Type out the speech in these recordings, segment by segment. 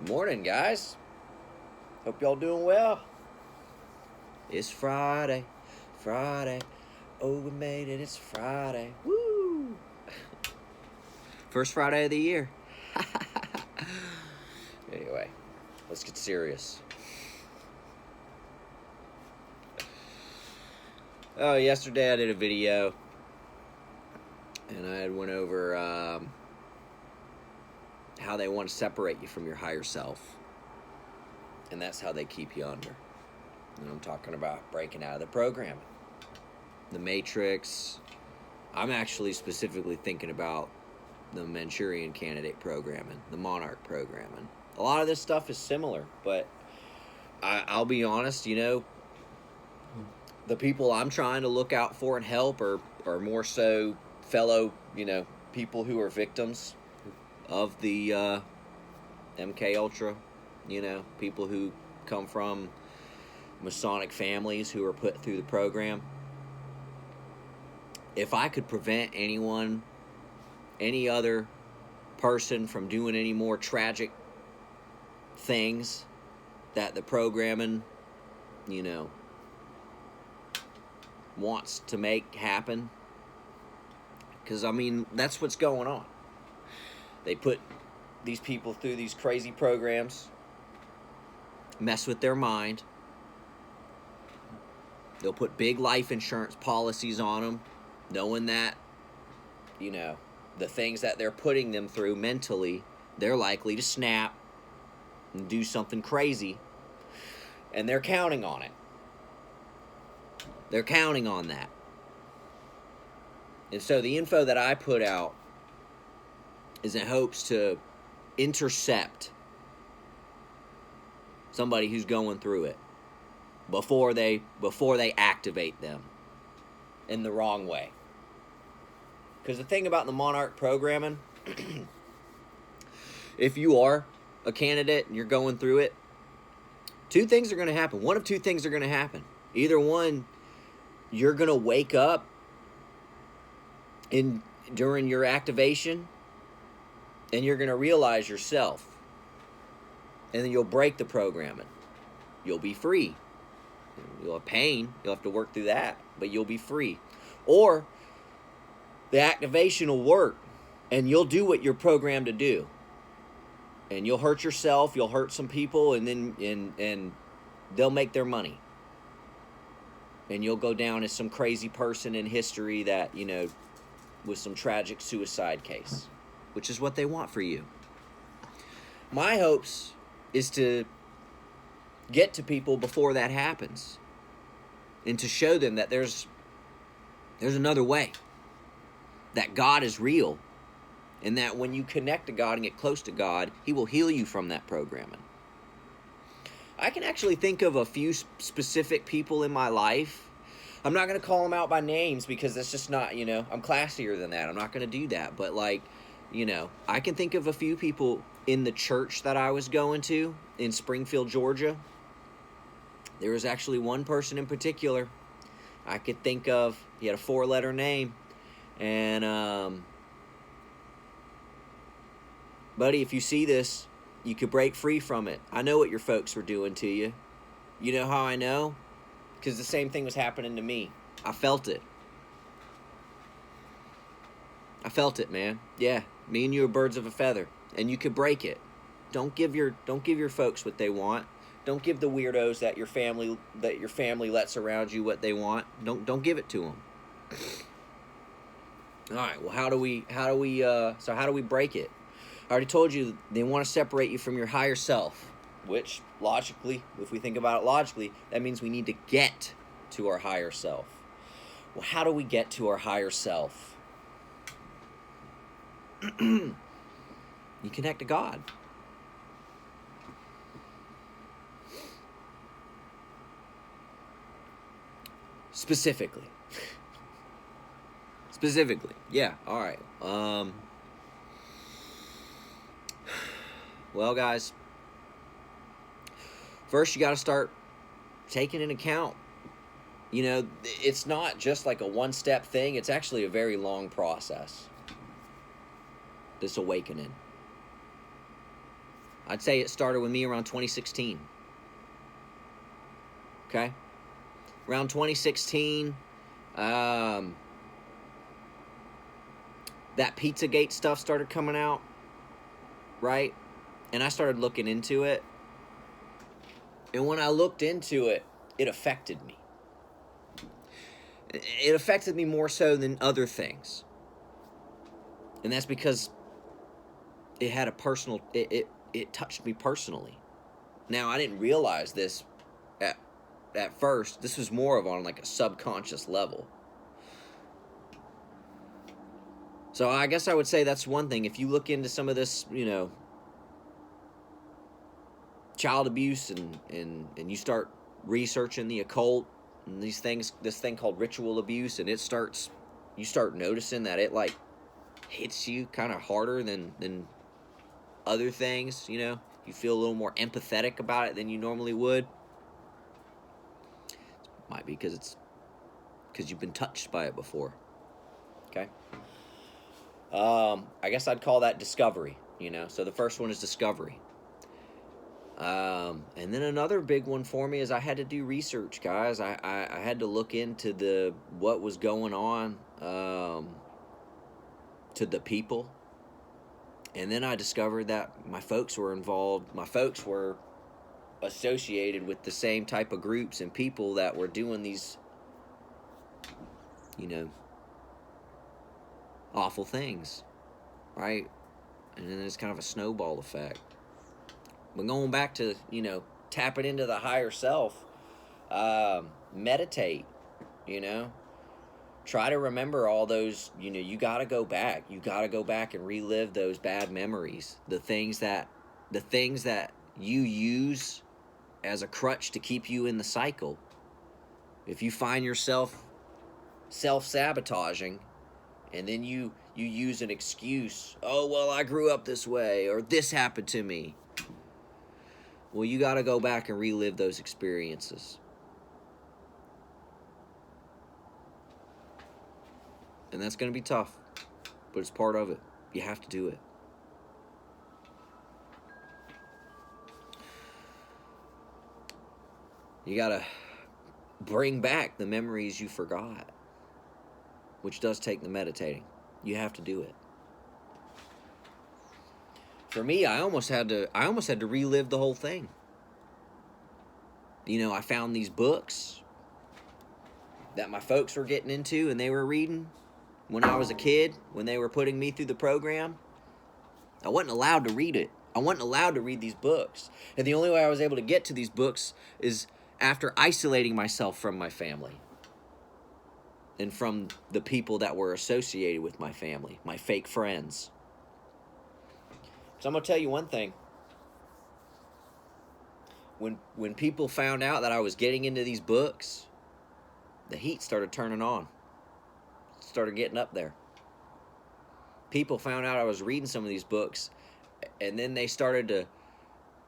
Morning, guys. Hope y'all doing well. It's Friday. Friday. Oh, we made it. It's Friday. Woo! First Friday of the year. Anyway, let's get serious. Oh, yesterday I did a video, and I went over how they want to separate you from your higher self, and that's how they keep you under. And I'm talking about breaking out of the programming, the Matrix. I'm actually specifically thinking about the Manchurian Candidate programming, the Monarch programming. A lot of this stuff is similar, but I'll be honest, the people I'm trying to look out for and help are more so fellow, people who are victims of the MK Ultra, people who come from Masonic families who are put through the program. If I could prevent anyone, any other person from doing any more tragic things that the programming, wants to make happen, because that's what's going on. They put these people through these crazy programs, mess with their mind. They'll put big life insurance policies on them, knowing that, the things that they're putting them through mentally, they're likely to snap and do something crazy, and they're counting on it. They're counting on that. And so the info that I put out is in hopes to intercept somebody who's going through it before they activate them in the wrong way. Because the thing about the Monarch programming, if you are a candidate and you're going through it, two things are going to happen. One of two things are going to happen. Either one, you're going to wake up during your activation, and you're going to realize yourself, and then you'll break the programming. You'll be free. You'll have pain. You'll have to work through that, but you'll be free. Or the activation will work, and you'll do what you're programmed to do. And you'll hurt yourself. You'll hurt some people, and then and they'll make their money. And you'll go down as some crazy person in history that, with some tragic suicide case, which is what they want for you. My hopes is to get to people before that happens, and to show them that there's another way, that God is real, and that when you connect to God and get close to God, He will heal you from that programming. I can actually think of a few specific people in my life. I'm not going to call them out by names because that's just not, I'm classier than that. I'm not going to do that. But I can think of a few people in the church that I was going to in Springfield, Georgia. There was actually one person in particular I could think of. He had a 4-letter name. And, buddy, if you see this, you could break free from it. I know what your folks were doing to you. You know how I know? Because the same thing was happening to me. I felt it. I felt it, man. Yeah, me and you are birds of a feather, and you could break it. Don't give your folks what they want. Don't give the weirdos that your family lets around you what they want. Don't give it to them. All right. Well, how do we break it? I already told you they want to separate you from your higher self, which logically, if we think about it logically, that means we need to get to our higher self. Well, how do we get to our higher self? You connect to God. Specifically, yeah. All right. Well, guys, first you got to start taking into account, it's not just like a one-step thing. It's actually a very long process, this awakening. I'd say it started with me around 2016. Okay? Around 2016, that Pizzagate stuff started coming out, right? And I started looking into it. And when I looked into it, it affected me. It affected me more so than other things. And that's because it had a personal, it touched me personally. Now, I didn't realize this at first. This was more of on like a subconscious level. So I guess I would say that's one thing. If you look into some of this, you know, child abuse and you start researching the occult and these things, this thing called ritual abuse, and you start noticing that it like hits you kind of harder than other things, you know, you feel a little more empathetic about it than you normally would. Might be because you've been touched by it before. Okay. I guess I'd call that discovery, you know. So the first one is discovery. And then another big one for me is I had to do research, guys. I had to look into what was going on to the people. And then I discovered that my folks were involved. My folks were associated with the same type of groups and people that were doing these, you know, awful things, right? And then it's kind of a snowball effect. But going back to, you know, tapping into the higher self, meditate, you know, try to remember all those, you know, you got to go back and relive those bad memories, the things that you use as a crutch to keep you in the cycle. If you find yourself self-sabotaging and then you use an excuse, oh, well, I grew up this way, or this happened to me. Well, you got to go back and relive those experiences. And that's going to be tough, but it's part of it. You have to do it. You got to bring back the memories you forgot, which does take the meditating. You have to do it. For me, I almost had to relive the whole thing. You know, I found these books that my folks were getting into and they were reading when I was a kid, when they were putting me through the program. I wasn't allowed to read it. I wasn't allowed to read these books. And the only way I was able to get to these books is after isolating myself from my family and from the people that were associated with my family, my fake friends. So I'm going to tell you one thing. When people found out that I was getting into these books, the heat started turning on. Started getting up there. People found out I was reading some of these books, and then they started to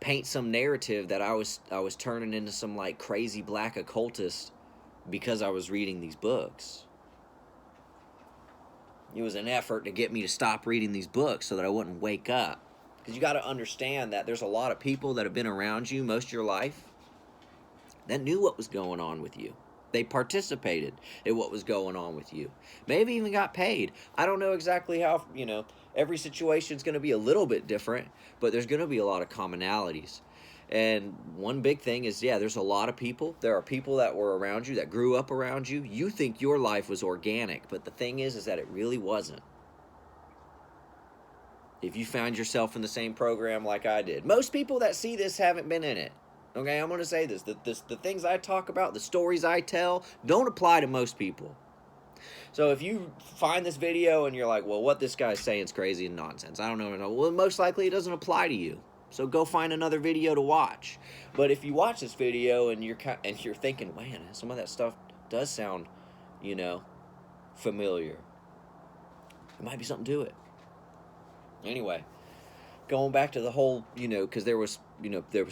paint some narrative that I was turning into some like crazy black occultist because I was reading these books. It was an effort to get me to stop reading these books so that I wouldn't wake up. Because you got to understand that there's a lot of people that have been around you most of your life that knew what was going on with you. They participated in what was going on with you. Maybe even got paid. I don't know exactly how, you know, every situation is going to be a little bit different, but there's going to be a lot of commonalities. And one big thing is, yeah, there's a lot of people. There are people that were around you, that grew up around you. You think your life was organic, but the thing is that it really wasn't. If you found yourself in the same program like I did. Most people that see this haven't been in it. Okay, I'm going to say this. The things I talk about, the stories I tell, don't apply to most people. So if you find this video and you're like, well, what this guy's saying is crazy and nonsense, I don't know. Well, most likely it doesn't apply to you. So go find another video to watch. But if you watch this video and you're thinking, man, some of that stuff does sound, you know, familiar. There might be something to it. Anyway, going back to the whole, you know, because there was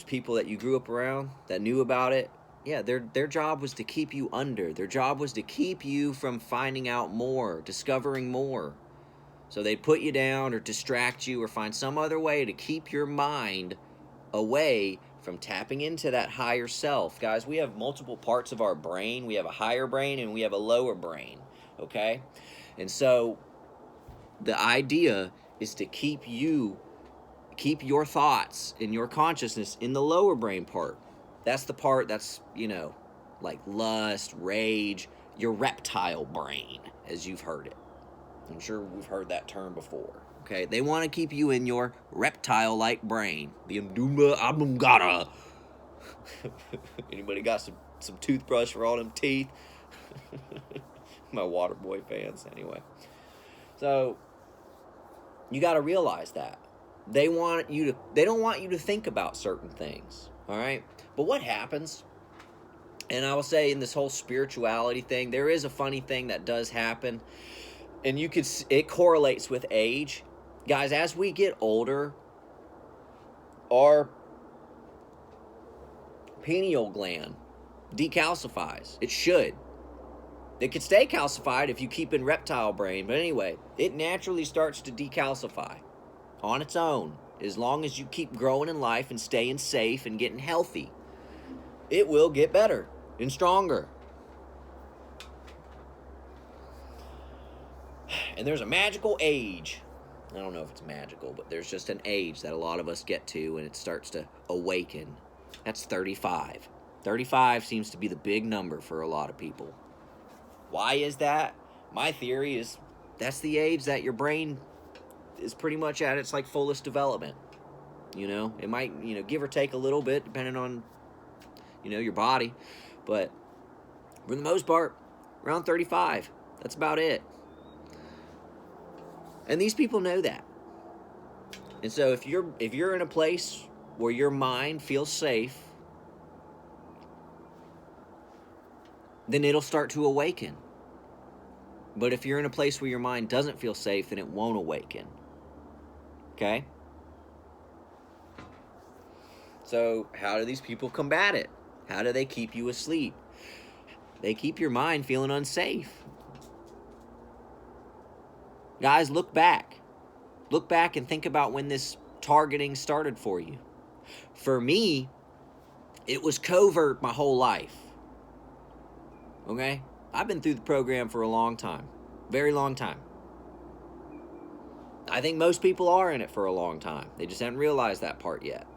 people that you grew up around that knew about it. Yeah, their job was to keep you under. Their job was to keep you from finding out more, discovering more. So they'd put you down or distract you or find some other way to keep your mind away from tapping into that higher self. Guys, we have multiple parts of our brain. We have a higher brain and we have a lower brain, okay? And so the idea is to keep your thoughts and your consciousness in the lower brain part. That's the part that's, like lust, rage, your reptile brain, as you've heard it. I'm sure we've heard that term before. Okay, they want to keep you in your reptile-like brain, the Mduma Abungara. Anybody got some toothbrush for all them teeth? My Waterboy fans, anyway. So you got to realize that they don't want you to think about certain things. All right, but what happens? And I will say, in this whole spirituality thing, there is a funny thing that does happen, and it correlates with age. Guys, as we get older, our pineal gland decalcifies. It should. It could stay calcified if you keep in reptile brain, but anyway, it naturally starts to decalcify on its own, as long as you keep growing in life and staying safe and getting healthy. It will get better and stronger. And there's a magical age. I don't know if it's magical, but there's just an age that a lot of us get to and it starts to awaken. That's 35. 35 seems to be the big number for a lot of people. Why is that? My theory is that's the age that your brain is pretty much at its fullest development. It might, give or take a little bit depending on, your body. But for the most part, around 35. That's about it. And these people know that. And so if you're in a place where your mind feels safe, then it'll start to awaken. But if you're in a place where your mind doesn't feel safe, then it won't awaken. Okay? So how do these people combat it? How do they keep you asleep? They keep your mind feeling unsafe. Guys, look back. Look back and think about when this targeting started for you. For me, it was covert my whole life. Okay? I've been through the program for a long time. Very long time. I think most people are in it for a long time. They just haven't realized that part yet.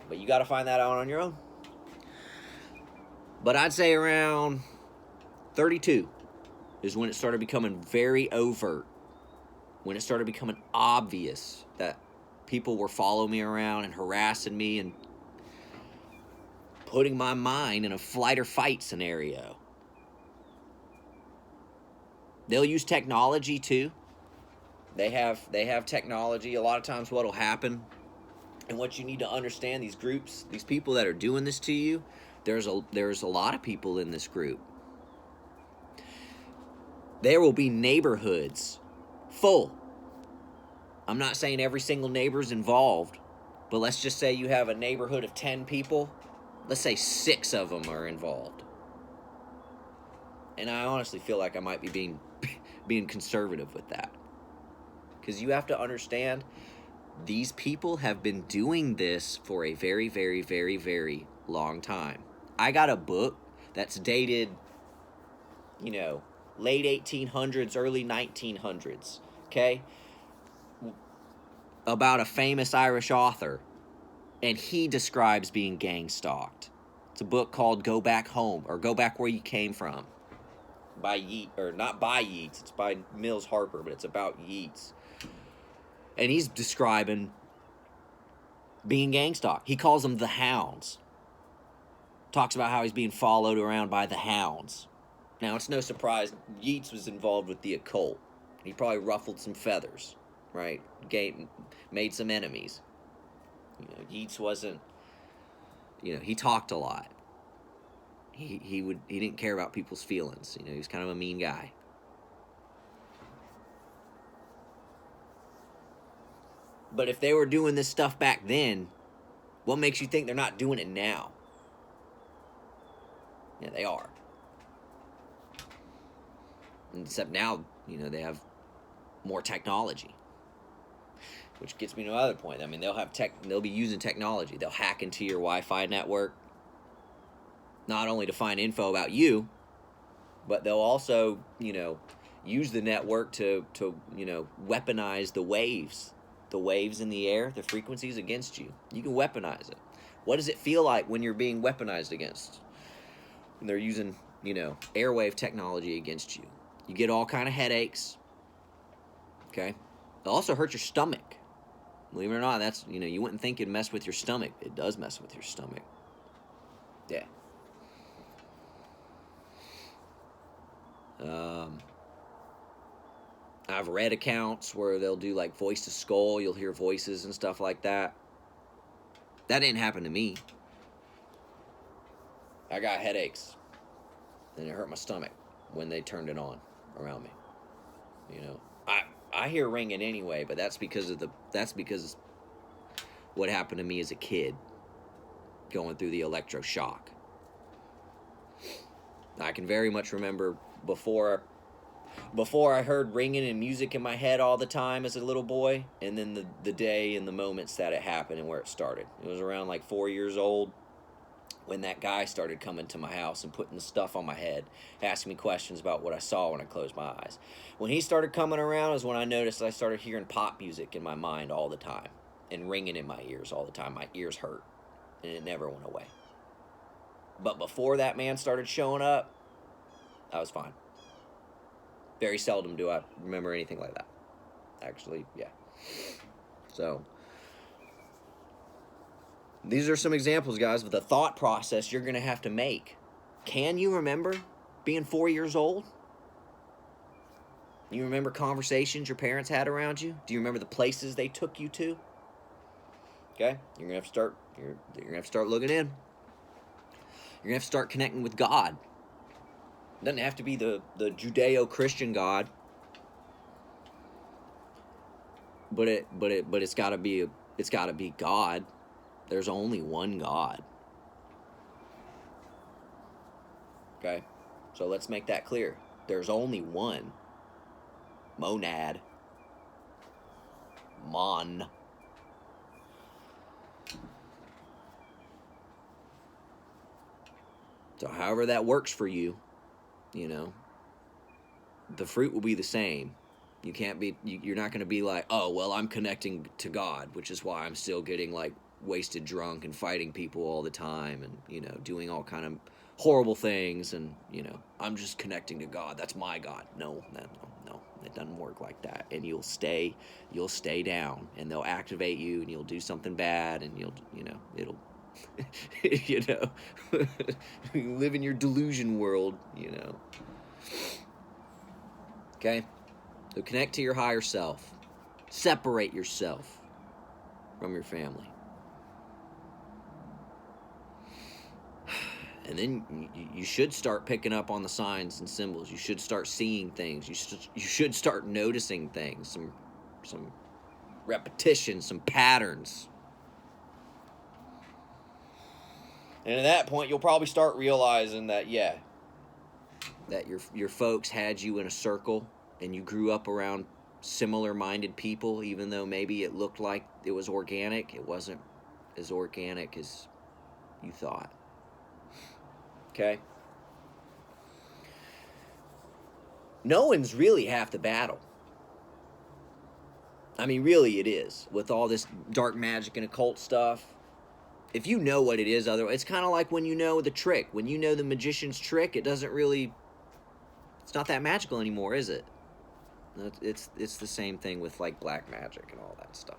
But you got to find that out on your own. But I'd say around 32 is when it started becoming very overt. When it started becoming obvious that people were following me around and harassing me and putting my mind in a flight or fight scenario. They'll use technology too. They have technology. A lot of times what'll happen, and what you need to understand, these groups, these people that are doing this to you, there's a lot of people in this group. There will be neighborhoods full. I'm not saying every single neighbor's involved, but let's just say you have a neighborhood of 10 people. Let's say 6 of them are involved. And I honestly feel like I might be being conservative with that. Because you have to understand, these people have been doing this for a very, very, very, very long time. I got a book that's dated, late 1800s, early 1900s, okay? About a famous Irish author, and he describes being gang stalked. It's a book called Go Back Home, or Go Back Where You Came From, by Yeats, or not by Yeats, it's by Mills Harper, but it's about Yeats. And he's describing being gang stalked. He calls them the Hounds. Talks about how he's being followed around by the Hounds. Now, it's no surprise Yeats was involved with the occult. He probably ruffled some feathers, right? Made some enemies. Yeats wasn't, he talked a lot. He didn't care about people's feelings. He was kind of a mean guy. But if they were doing this stuff back then, what makes you think they're not doing it now? Yeah, they are. Except now, they have more technology. which gets me to another point. I mean, they'll be using technology. They'll hack into your Wi-Fi network, not only to find info about you, but they'll also, use the network to weaponize the waves in the air, the frequencies against you. You can weaponize it. What does it feel like when you're being weaponized against? And they're using, airwave technology against you. You get all kind of headaches. Okay? It'll also hurt your stomach. Believe it or not, that's, you wouldn't think it'd mess with your stomach. It does mess with your stomach. Yeah. I've read accounts where they'll do like voice to skull. You'll hear voices and stuff like that. That didn't happen to me. I got headaches, and it hurt my stomach when they turned it on around me. I hear ringing anyway, but that's because what happened to me as a kid, going through the electroshock. I can very much remember before I heard ringing and music in my head all the time as a little boy, and then the day and the moments that it happened and where it started. It was around like 4 years old when that guy started coming to my house and putting the stuff on my head, asking me questions about what I saw when I closed my eyes. When he started coming around is when I noticed I started hearing pop music in my mind all the time and ringing in my ears all the time. My ears hurt, and it never went away. But before that man started showing up, I was fine. Very seldom do I remember anything like that. Actually, yeah. So, these are some examples, guys, of the thought process you're going to have to make. Can you remember being 4 years old? You remember conversations your parents had around you? Do you remember the places they took you to? Okay? You're going to have to start looking in. You're going to have to start connecting with God. It doesn't have to be the Judeo-Christian God, but it's got to be God. There's only one God. Okay? So let's make that clear. There's only one. Monad. Mon. So however that works for you, the fruit will be the same. You're not going to be like, oh, well, I'm connecting to God, which is why I'm still getting like wasted drunk and fighting people all the time and, doing all kind of horrible things and, I'm just connecting to God. That's my God. No, it doesn't work like that. And you'll stay down and they'll activate you and you'll do something bad and it'll, live in your delusion world, Okay? So connect to your higher self. Separate yourself from your family. And then you should start picking up on the signs and symbols. You should start seeing things. You should start noticing things, some repetition, some patterns. And at that point, you'll probably start realizing that, that your folks had you in a circle and you grew up around similar-minded people, even though maybe it looked like it was organic. It wasn't as organic as you thought. Okay? Knowing's really half the battle. I mean, really it is. With all this dark magic and occult stuff. If you know what it is, otherwise, it's kind of like when you know the trick. When you know the magician's trick, it's not that magical anymore, is it? It's the same thing with like black magic and all that stuff.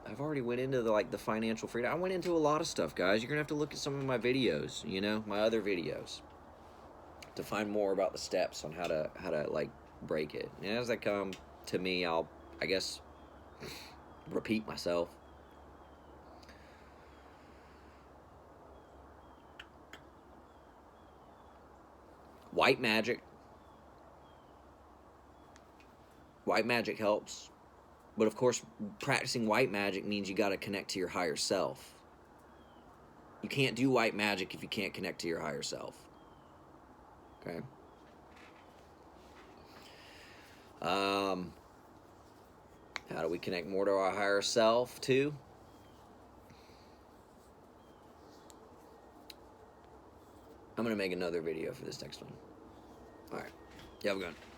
I've already went into the financial freedom. I went into a lot of stuff, guys. You're gonna have to look at some of my videos, my other videos, to find more about the steps on how to like break it. And as they come to me, I'll, I guess, repeat myself. White magic helps, but of course practicing white magic means you got to connect to your higher self. You can't do white magic if you can't connect to your higher self. Okay? How do we connect more to our higher self, too? I'm going to make another video for this next one. All right. You have a good one.